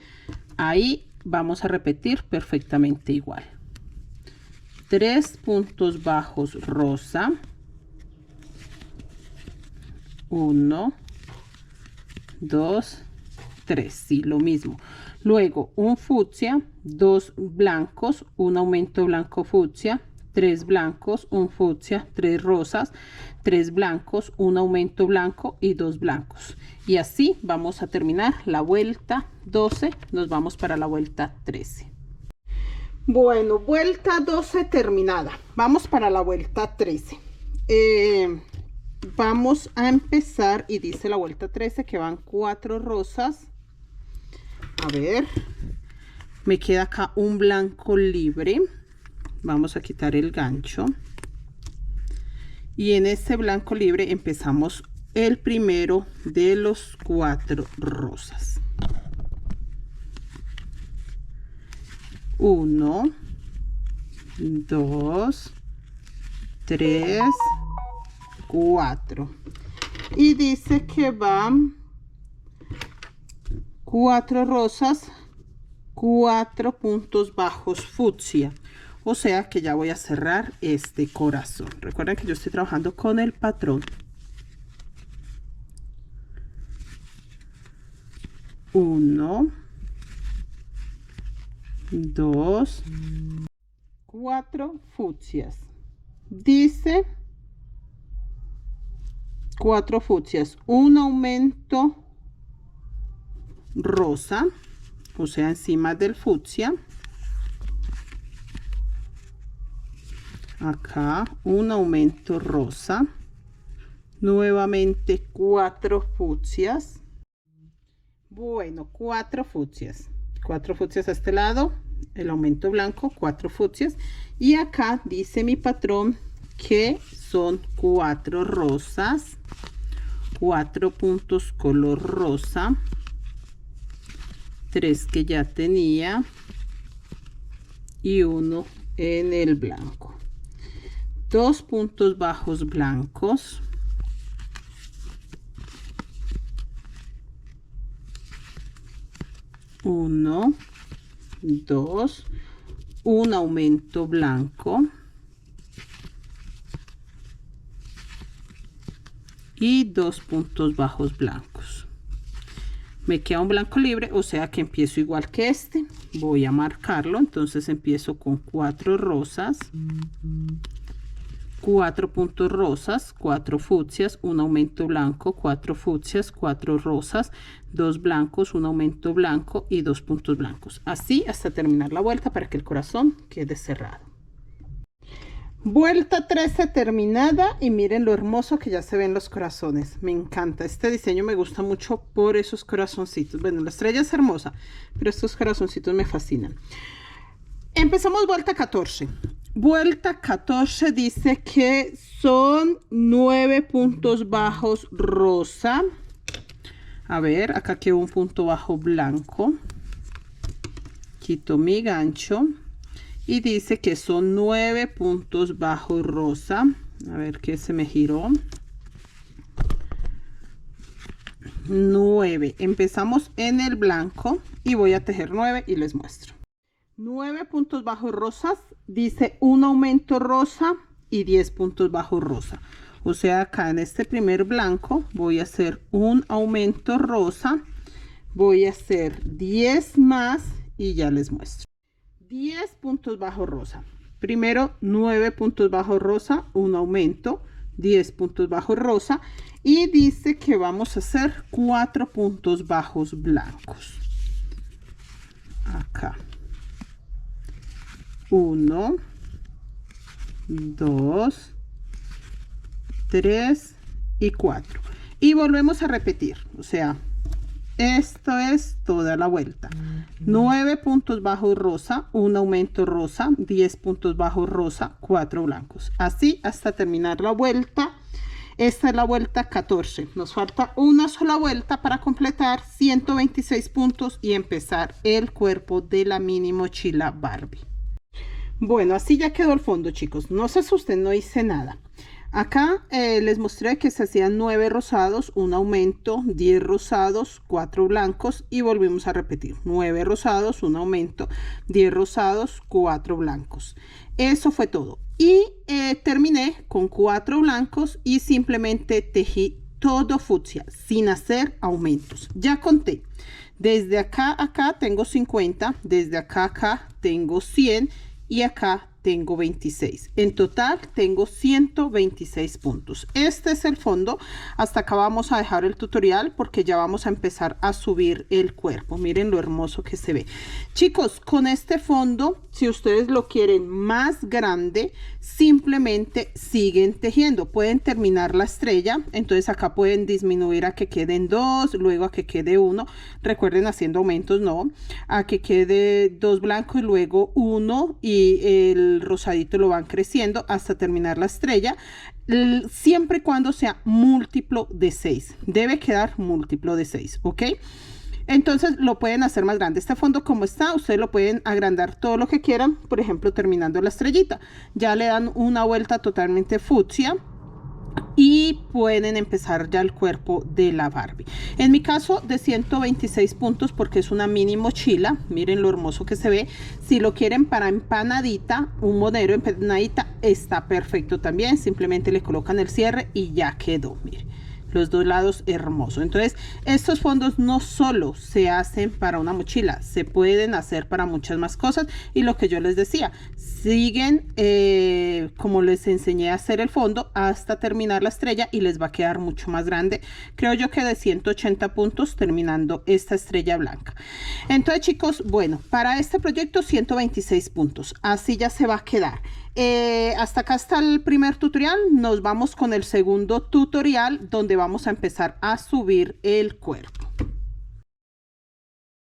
ahí vamos a repetir perfectamente igual. 3 puntos bajos rosa, 1, 2, 3, sí, lo mismo. Luego un fucsia, 2 blancos, un aumento blanco fucsia, 3 blancos, un fucsia, 3 rosas, 3 blancos, un aumento blanco y 2 blancos. Y así vamos a terminar la vuelta 12, nos vamos para la vuelta 13. Bueno, vuelta 12 terminada. Vamos para la vuelta 13. Vamos a empezar y dice la vuelta 13 que van 4 rosas. A ver, me queda acá un blanco libre. Vamos a quitar el gancho. Y en este blanco libre empezamos el primero de los 4 rosas. 1, 2, 3, 4. Y dice que van 4 rosas, 4 puntos bajos fucsia. O sea que ya voy a cerrar este corazón. Recuerden que yo estoy trabajando con el patrón. 1, 2, 4 fucsias. Dice 4 fucsias, un aumento rosa, o sea, encima del fucsia. Acá un aumento rosa, nuevamente 4 fucsias. Bueno, 4 fucsias a este lado, el aumento blanco, 4 fucsias, y acá dice mi patrón que son 4 rosas, 4 puntos color rosa, 3 que ya tenía y 1 en el blanco, 2 puntos bajos blancos, 1, 2, un aumento blanco y 2 puntos bajos blancos. Me queda un blanco libre, o sea que empiezo igual que este. Voy a marcarlo, entonces empiezo con 4 rosas, 4 puntos rosas, 4 fucsias, un aumento blanco, 4 fucsias, 4 rosas, 2 blancos, un aumento blanco y 2 puntos blancos. Así hasta terminar la vuelta para que el corazón quede cerrado. Vuelta 13 terminada, y miren lo hermoso que ya se ven los corazones. Me encanta este diseño, me gusta mucho por esos corazoncitos. Bueno, la estrella es hermosa, pero estos corazoncitos me fascinan. Empezamos vuelta 14. Vuelta 14 dice que son 9 puntos bajos rosa. A ver, acá quedó un punto bajo blanco. Quito mi gancho. Y dice que son 9 puntos bajos rosa. A ver qué se me giró. 9. Empezamos en el blanco y voy a tejer 9 y les muestro. 9 puntos bajos rosas. Dice un aumento rosa y 10 puntos bajos rosa. O sea, acá en este primer blanco voy a hacer un aumento rosa. Voy a hacer 10 más y ya les muestro. 10 puntos bajos rosa. Primero 9 puntos bajos rosa, un aumento, 10 puntos bajos rosa, y dice que vamos a hacer 4 puntos bajos blancos. Acá. 1, 2, 3 y 4. Y volvemos a repetir, o sea, esto es toda la vuelta. 9 puntos bajos rosa, un aumento rosa, 10 puntos bajos rosa, 4 blancos. Así hasta terminar la vuelta. Esta es la vuelta 14. Nos falta una sola vuelta para completar 126 puntos y empezar el cuerpo de la mini mochila Barbie. Bueno, así ya quedó el fondo, chicos. No se asusten, no hice nada. Acá les mostré que se hacían 9 rosados, un aumento, 10 rosados, 4 blancos, y volvimos a repetir 9 rosados, un aumento, 10 rosados, 4 blancos. Eso fue todo. Y terminé con 4 blancos y simplemente tejí todo fucsia sin hacer aumentos. Ya conté. Desde acá a acá tengo 50, desde acá a acá tengo 100 y acá tengo 26. En total tengo 126 puntos. Este es el fondo. Hasta acá vamos a dejar el tutorial porque ya vamos a empezar a subir el cuerpo. Miren lo hermoso que se ve. Chicos, con este fondo, si ustedes lo quieren más grande, simplemente siguen tejiendo. Pueden terminar la estrella. Entonces acá pueden disminuir a que queden 2, luego a que quede 1. Recuerden, haciendo aumentos, no. A que quede 2 blancos y luego 1, y el rosadito lo van creciendo hasta terminar la estrella, siempre y cuando sea múltiplo de 6. Debe quedar múltiplo de 6, ¿ok? Entonces lo pueden hacer más grande. Este fondo como está, ustedes lo pueden agrandar todo lo que quieran. Por ejemplo, terminando la estrellita, ya le dan una vuelta totalmente fucsia y pueden empezar ya el cuerpo de la Barbie. En mi caso, de 126 puntos, porque es una mini mochila. Miren lo hermoso que se ve. Si lo quieren para empanadita, un monero empanadita, está perfecto también. Simplemente le colocan el cierre y ya quedó. Miren, los dos lados hermoso. Entonces, estos fondos no solo se hacen para una mochila, se pueden hacer para muchas más cosas. Y lo que yo les decía, siguen como les enseñé a hacer el fondo hasta terminar la estrella y les va a quedar mucho más grande. Creo yo que de 180 puntos terminando esta estrella blanca. Entonces, chicos, bueno, para este proyecto 126 puntos. Así ya se va a quedar. Hasta acá está el primer tutorial. Nos vamos con el segundo tutorial donde vamos a empezar a subir el cuerpo.